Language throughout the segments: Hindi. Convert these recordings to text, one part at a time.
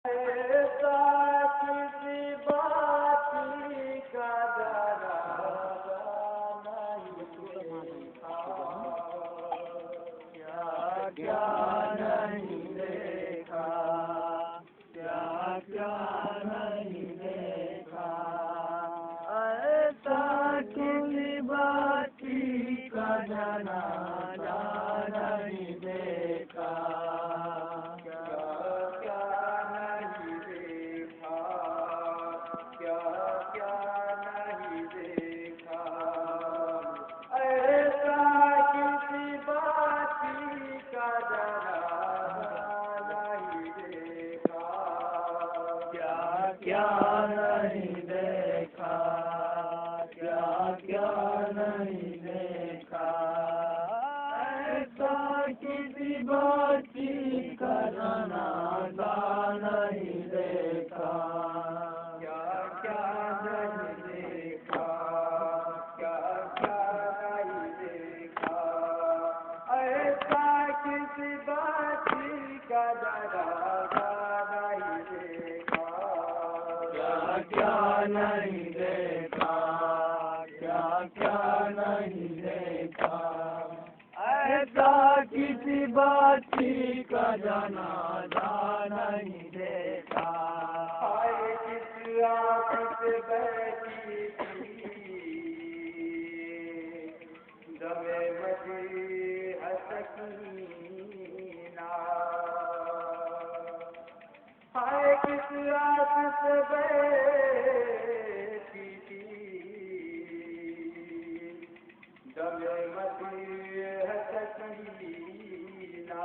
ऐसा किसी बाती का जनाजा नहीं देखा, क्या क्या नहीं देखा, क्या क्या नहीं देखा। ऐसा किसी बाती का जनाजा नहीं देखा, क्या नहीं देखा, क्या क्या नहीं देखा। ऐसा किसी बाती का जनाजा नहीं देखा, क्या क्या नहीं देखा, क्या क्या नहीं देखा। ऐसा किसी बाती का जनाजा नहीं देखा, क्या नहीं देखा, क्या क्या नहीं देखा। ऐसा किसी बाती का जनाजा नहीं देखा। हाय किस रात से बैठी थी दमे मजी हसकीना, हाय किस रात से बैठी थी दमे मजी हसकीना।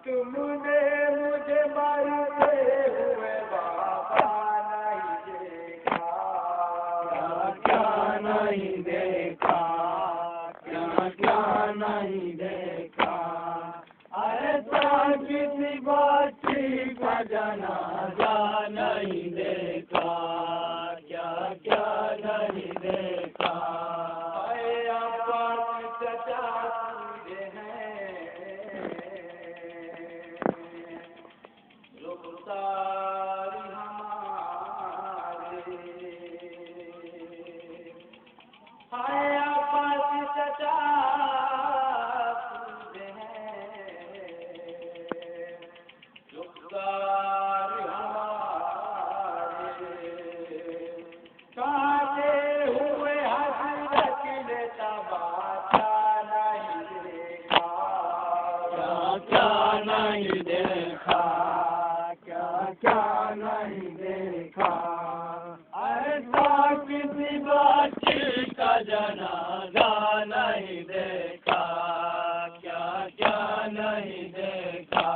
तुमने मुझे मरते हुए बाबा नहीं देखा, क्या क्या नहीं देखा, क्या क्या नहीं देखा। ऐसा किसी बाती का जनाजा नहीं देखा, क्या क्या नहीं देखा। चचा सूझे हैं रुखसार हमारे, हाय आपास चचा सूझे हैं रुखसार हमारे। काटे हुए हसरत ने तमाशा नहीं देखा, क्या क्या नहीं देखा, क्या क्या नहीं देखा। ऐसा किसी बाती का जनाजा नहीं देखा, क्या क्या नहीं देखा।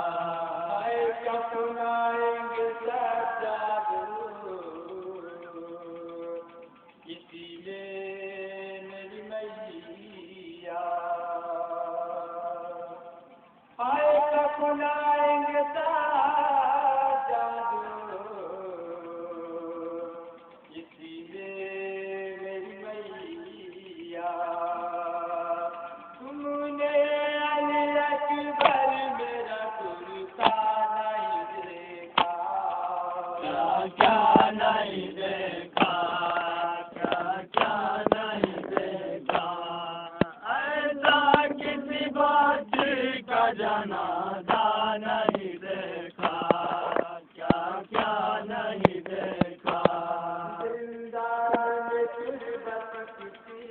ऐसा सुनाएंगे सजादू इसीलिए मेरी मैया, हाय सुनाएंगे जादू इसीलिए मेरी मैया। तुमने अली अकबर मेरा कुर्ता नहीं देखा, क्या क्या नहीं देखा, क्या क्या नहीं देखा। ऐसा किसी बाती का जनाजा नहीं देखा, क्या क्या नहीं देखा। दिलदार तुर्बत किसी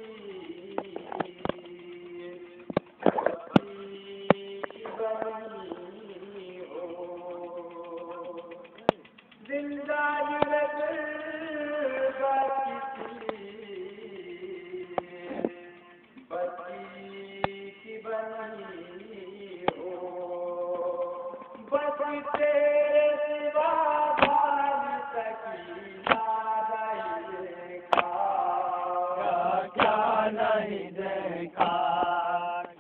बनी हो, दिलदार तुर्बत किसी बच्ची की बनी हो। बस तेरे सिवा भाल सकीना नहीं देखा, क्या क्या नहीं देखा,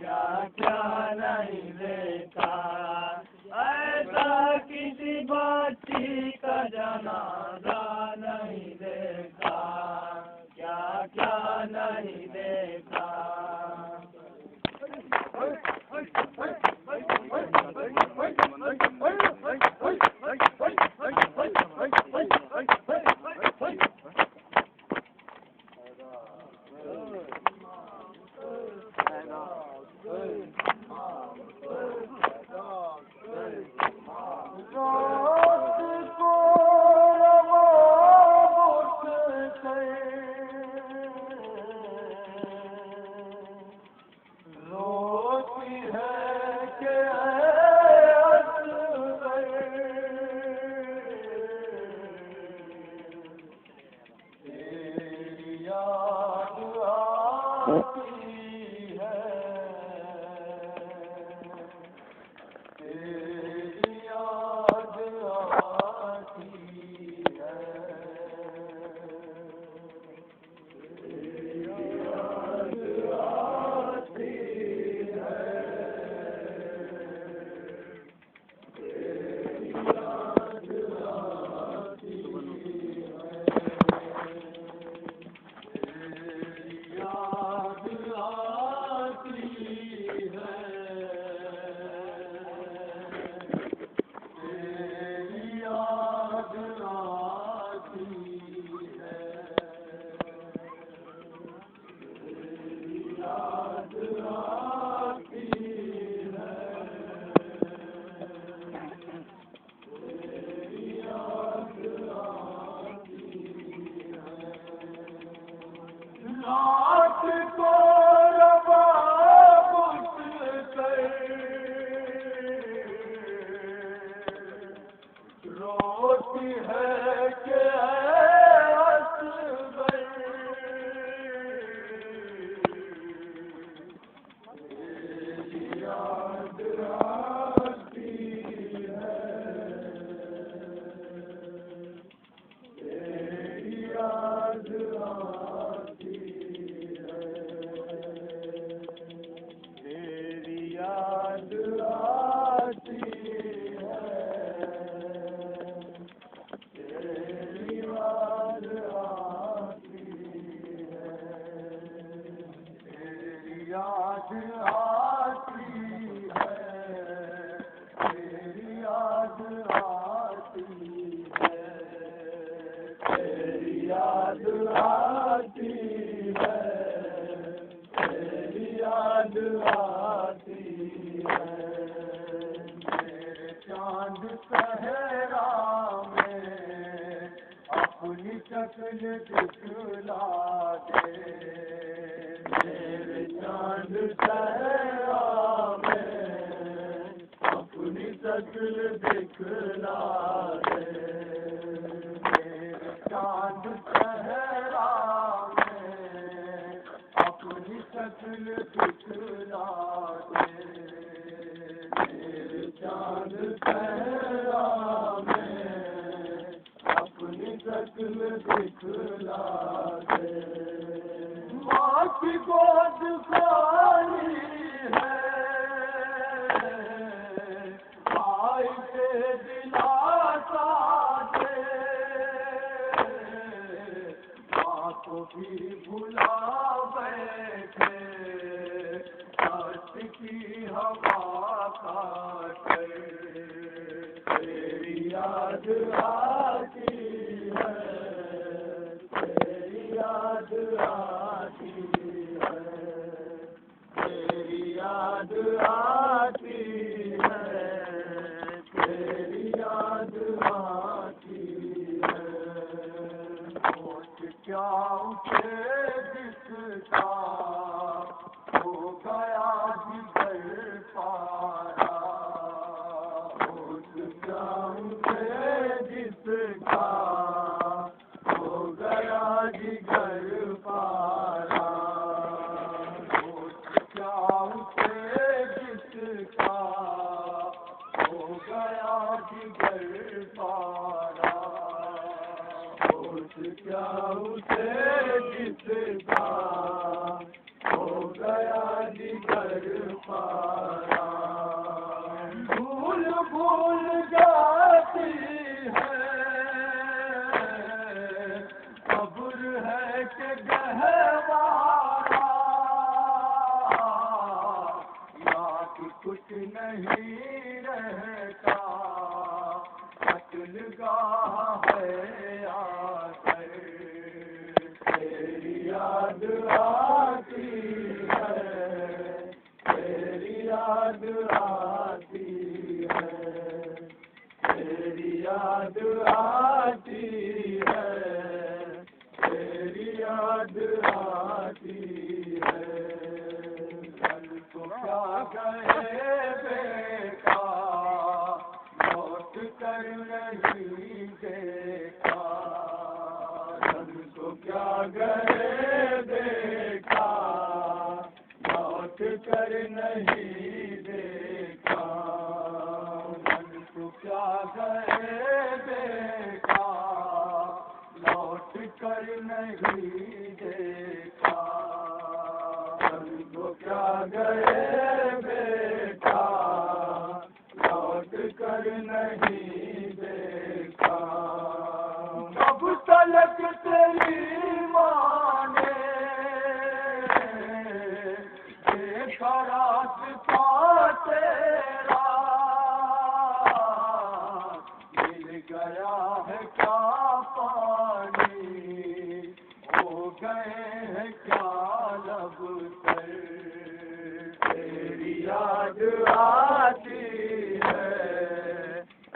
क्या क्या नहीं देखा। ऐसा किसी बाती का जनाजा नहीं देखा, क्या क्या नहीं देखा। Hey! होती है कि असगर तेरी याद आती है, तेरी याद आती है, तेरी याद आती है, तेरी याद आती है, तेरी याद आती है, तेरी याद आती है, तेरी याद आती है, तेरी याद आती है, मेरे चांद सहरा में अपनी शक्ल दिखला दे, मेरे चांद सहरा में अपनी शक्ल दिखला दे, मेरे चांद सहरा में अपनी शक्ल दिखला दे, मेरे चांद सहरा में अपनी शक्ल दिखला दे, माँ की गोद खाली है, भाई से दिलासा दे, माँ को भी भुला बैठे हर्ष की हवा काटे, तेरी याद आती है, तेरी याद आती है, तेरी याद आती है, तेरी याद आती है, होश क्या उठे जिसका हो गया जिगर पारा, होश क्या उठे जिसका हो गया जिगर पारा, होश क्या उठे जिसका हो गया जिगर पारा, होश क्या उठे जिसका हो गया जिगर पारा, भूल भूल जाती है, कब्र है कि गहवारा, याद कुछ नहीं रहता, अटल गाह है आकर, तेरी याद आती है, तेरी याद आती है, तेरी याद आती है, तेरी याद आती है, कल को क्या गए बेकार लौट कर नहीं देखा, कल को क्या गए बेकार लौट कर नहीं देखा, कल को क्या गए बेकार लौट कर नहीं देखा, कल को क्या गए बेकार लौट कर नहीं देखा, कब तलक तेरी माँ ने देखा रास्ता तेरा, मिल गया है क्या पानी, हो गए हैं क्या लब तर, तेरी याद आती है,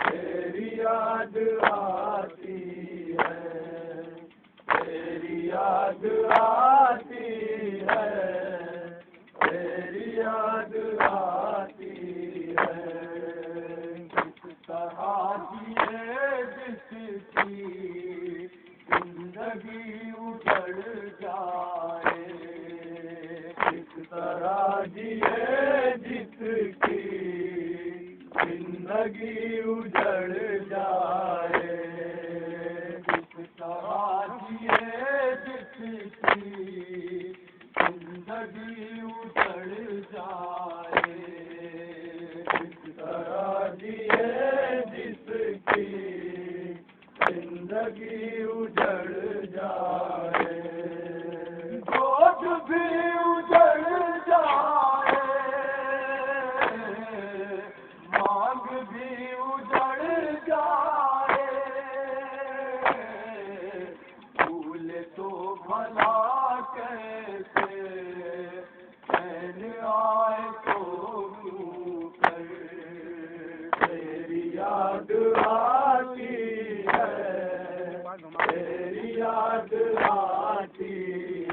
तेरी याद आती है, तेरी याद आती है, तेरी याद आती है, किस तरह जिए जिसकी जिंदगी उजड़ जाए, किस तरह जिए जिसकी जिंदगी उजड़ जाए, किस तरह जिए जिसकी जिंदगी उजड़ जाए, किस तरह जिए जिसकी जिंदगी उजड़ जाए, रोज भी उजड़ जाए, मांग भी उजड़ जाए, भूले तो भला कैसे चैन आए तो क्यों कर, तेरी याद आती है, तेरी याद आती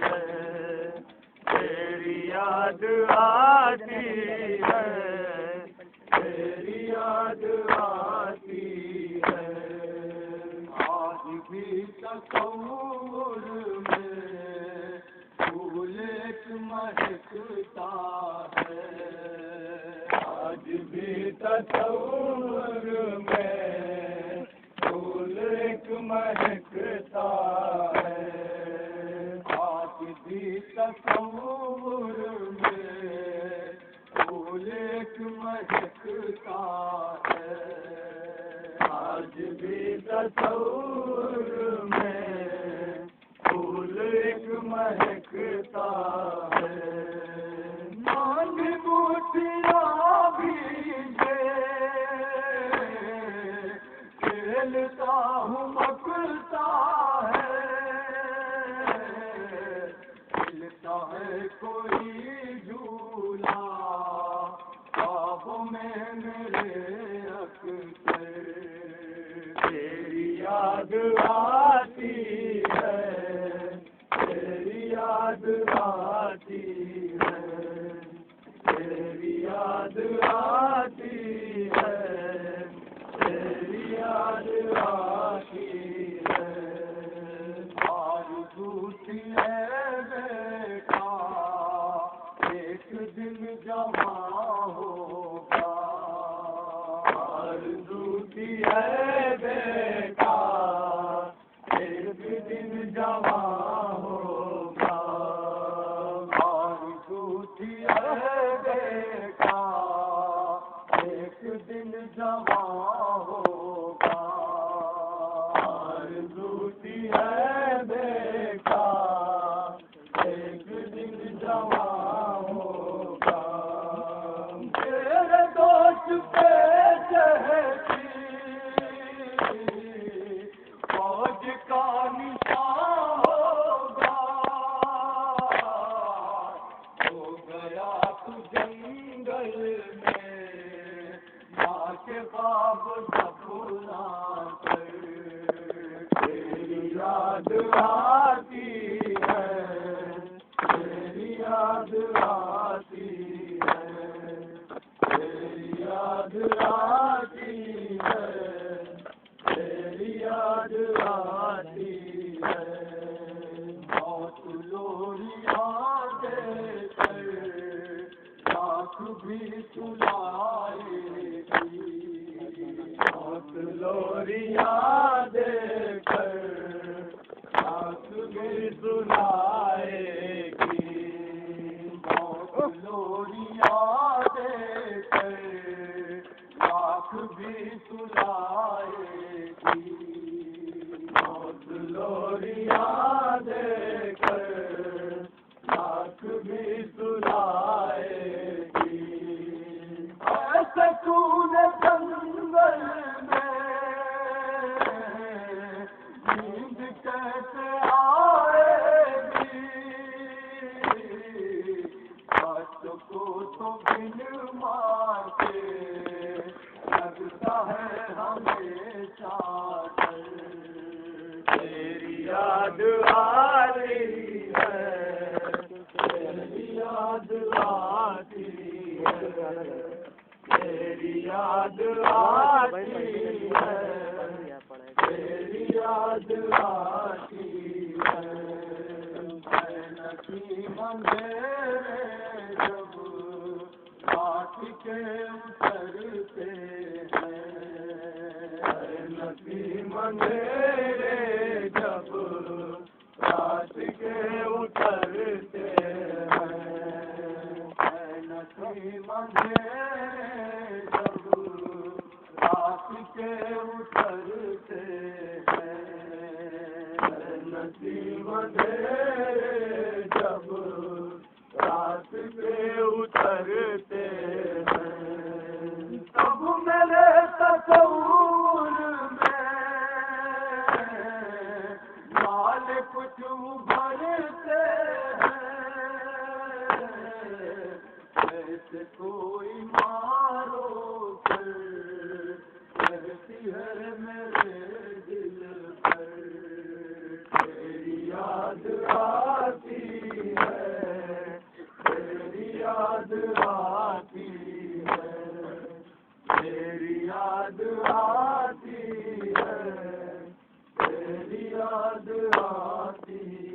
है, तेरी याद आती है, तेरी याद आती है, आज भी तस्वीर में फूल एक महकता है, आज भी तस्वीर में फूल एक महकता है, आज भी तस्वीर में फूल एक महकता है, आज भी तस्वीर में फूल एक महकता है, मान बूटियाँ भीगे खेलता हूँ मकता है, खेलता है कोई झूला ख्वाबों में मेरे अक्सर, तेरी याद आती है, तेरी याद आती है, तेरी याद आती है, तेरी याद आती है, आरज़ू है बेटा एक दिन जमा होगा, आरज़ू है बेटा एक दिन जमा होगा, आरज़ू है बेटा एक दिन जमा होगा, आरज़ू है बेटा एक दिन जमा होगा, तेरे दोस्त पे चहती फौज का निशान होगा, हो गया तू जंगल में माँ के ख्वाब सपना कर, तेरी याद आती है, तेरी याद आती है, तेरी याद आती है, तेरी याद आती है, मौत लोरियाँ देकर लाख भी सुलाएगी, मौत लोरियाँ देकर लाख भी सुलाएगी, मौत लोरियाँ देकर लाख भी सुलाएगी, मौत लोरियाँ देकर लाख भी सुलाएगी, ऐसे तूने जंगल में नींद कैसे आएगी, बच्चों को तो बिन मार के लगता है हमेशा डर, तेरी याद आ रही है, तेरी याद आती है, तेरी याद आती है, तेरी याद आती है। नसीब अंधेरे जब रात के उतरते हैं, नसीब अंधेरे जब रात के उतरते हैं, नसीब अंधेरे जब रात के उतरते हैं, नसीब अंधेरे जब रात के उतरते हैं। तब मेरे तस्वीर में लाल कुछ उभरते हैं, जैसे कोई मारो कर कहती है मेरे दिल पर। तेरी याद आती है, तेरी याद आती है, तेरी याद आती है, तेरी याद आती है।